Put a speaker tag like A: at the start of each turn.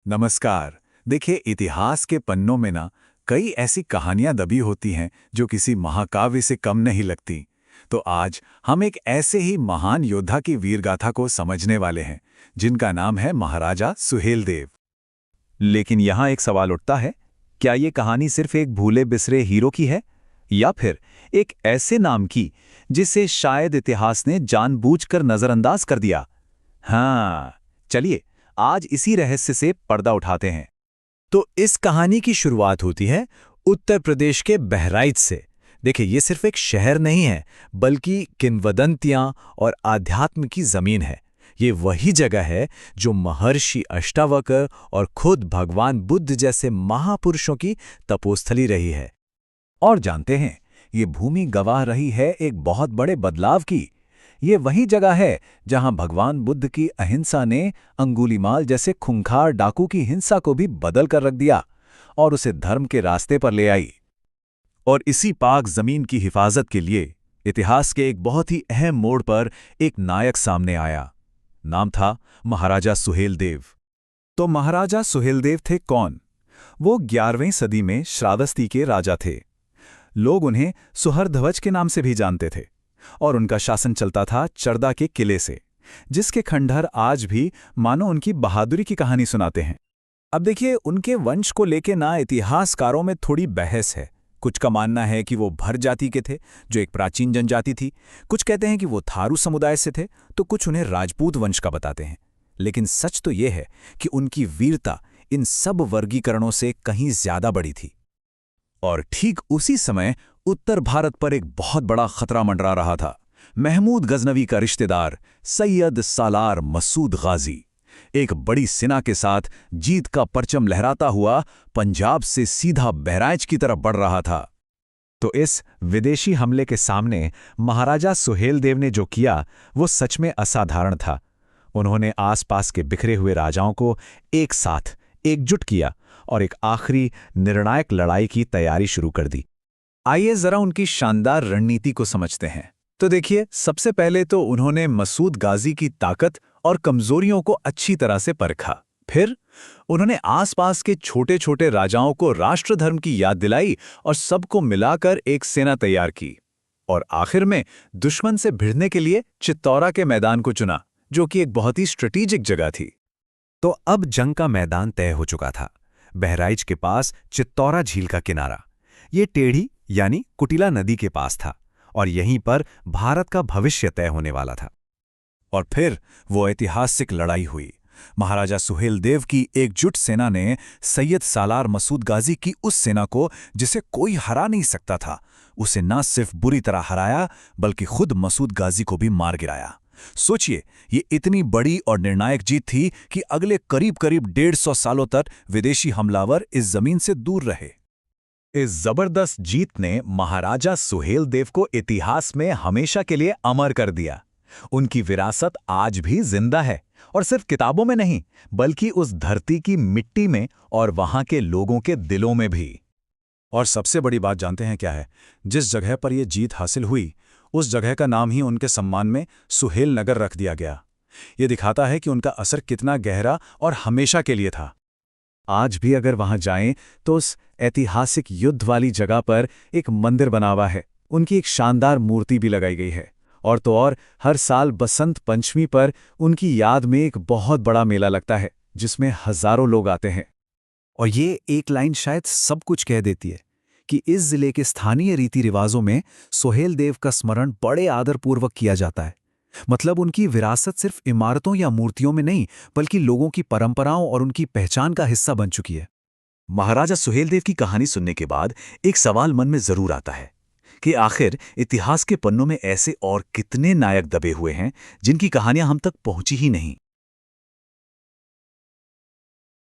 A: नमस्कार। देखिए, इतिहास के पन्नों में ना कई ऐसी कहानियां दबी होती हैं जो किसी महाकाव्य से कम नहीं लगती। तो आज हम एक ऐसे ही महान योद्धा की वीरगाथा को समझने वाले हैं जिनका नाम है महाराजा सुहेलदेव।
B: लेकिन यहाँ एक सवाल उठता है, क्या ये कहानी सिर्फ एक भूले बिसरे हीरो की है या फिर एक ऐसे नाम की जिसे शायद इतिहास ने जानबूझकर नजरअंदाज कर दिया। हाँ, चलिए आज इसी रहस्य से पर्दा उठाते हैं।
C: तो इस कहानी की शुरुआत होती है उत्तर प्रदेश के बहराइच से। देखिए, ये सिर्फ एक शहर नहीं है, बल्कि किंवदंतियां और आध्यात्म की जमीन है। ये वही जगह है जो महर्षि अष्टावक्र और खुद भगवान बुद्ध जैसे महापुरुषों की तपोस्थली रही है।
B: और जानते हैं, ये भूमि गवाह रही है एक बहुत बड़े बदलाव की। ये वही जगह है जहां भगवान बुद्ध की अहिंसा ने अंगुलीमाल जैसे खूंखार डाकू की हिंसा को भी बदल कर रख दिया और उसे धर्म के रास्ते पर ले आई। और इसी पाक जमीन की हिफाजत के लिए इतिहास के एक बहुत ही अहम मोड़ पर एक नायक सामने आया। नाम था महाराजा सुहेलदेव। तो महाराजा सुहेलदेव थे कौन? वो 11वीं सदी में श्रावस्ती के राजा थे। लोग उन्हें सुहरध्वज के नाम से भी जानते थे और उनका शासन चलता था चरदा के किले से, जिसके खंडहर आज भी मानो उनकी बहादुरी की कहानी सुनाते हैं। अब देखिए, उनके वंश को लेके ना इतिहासकारों में थोड़ी बहस है। कुछ का मानना है कि वो भर जाति के थे, जो एक प्राचीन जनजाति थी। कुछ कहते हैं कि वो थारू समुदाय से थे, तो कुछ उन्हें राजपूत वंश का बताते हैं। लेकिन सच तो ये है कि उनकी वीरता इन सब वर्गीकरणों से कहीं ज्यादा बड़ी थी। और ठीक उसी समय उत्तर भारत पर एक बहुत बड़ा खतरा मंडरा रहा था। महमूद गजनवी का रिश्तेदार सैयद सालार मसूद गाजी एक बड़ी सेना के साथ जीत का परचम लहराता हुआ पंजाब से सीधा बहराइच की तरफ बढ़ रहा था। तो इस विदेशी हमले के सामने महाराजा सुहेलदेव ने जो किया वो सच में असाधारण था। उन्होंने आसपास के बिखरे हुए राजाओं को एक साथ एकजुट किया और एक आखिरी निर्णायक लड़ाई की तैयारी शुरू कर दी। आइए जरा उनकी शानदार रणनीति को समझते हैं। तो देखिए, सबसे पहले तो उन्होंने मसूद गाजी की ताकत और कमजोरियों को अच्छी तरह से परखा। फिर उन्होंने आसपास के छोटे छोटे राजाओं को राष्ट्रधर्म की याद दिलाई और सबको मिलाकर एक सेना तैयार की। और आखिर में दुश्मन से भिड़ने के लिए चित्तौरा के मैदान को चुना, जो कि एक बहुत ही स्ट्रेटेजिक जगह थी। तो अब जंग का मैदान तय हो चुका था। बहराइच के पास चित्तौरा झील का किनारा, ये टेढ़ी यानी कुटिला नदी के पास था और यहीं पर भारत का भविष्य तय होने वाला था। और फिर वो ऐतिहासिक लड़ाई हुई। महाराजा सुहेलदेव की एकजुट सेना ने सैयद सालार मसूद गाजी की उस सेना को, जिसे कोई हरा नहीं सकता था, उसे न सिर्फ बुरी तरह हराया बल्कि खुद मसूद गाजी को भी मार गिराया। सोचिए, ये इतनी बड़ी और निर्णायक जीत थी कि अगले करीब करीब 150 सालों तक विदेशी हमलावर इस जमीन से दूर रहे। इस जबरदस्त जीत ने महाराजा सुहेलदेव को इतिहास में हमेशा के लिए अमर कर दिया। उनकी विरासत आज भी जिंदा है, और सिर्फ किताबों में नहीं बल्कि उस धरती की मिट्टी में और वहां के लोगों के दिलों में भी। और सबसे बड़ी बात जानते हैं क्या है? जिस जगह पर यह जीत हासिल हुई, उस जगह का नाम ही उनके सम्मान में सुहेल नगर रख दिया गया। यह दिखाता है कि उनका असर कितना गहरा और हमेशा के लिए था। आज भी अगर वहां जाएं तो उस ऐतिहासिक युद्ध वाली जगह पर एक मंदिर बना हुआ है। उनकी एक शानदार मूर्ति भी लगाई गई है। और तो और हर साल बसंत पंचमी पर उनकी याद में एक बहुत बड़ा मेला लगता है, जिसमें हजारों लोग आते हैं। और ये एक लाइन शायद सब कुछ कह देती है कि इस जिले के स्थानीय रीति रिवाजों में सुहेलदेव का स्मरण बड़े आदरपूर्वक किया जाता है। मतलब उनकी विरासत सिर्फ इमारतों या मूर्तियों में नहीं, बल्कि लोगों की परंपराओं और उनकी पहचान का हिस्सा बन चुकी है। महाराजा सुहेलदेव की कहानी सुनने के बाद एक सवाल मन में जरूर आता है कि आखिर इतिहास के पन्नों में ऐसे और कितने नायक दबे हुए हैं जिनकी कहानियां हम तक पहुंची ही नहीं।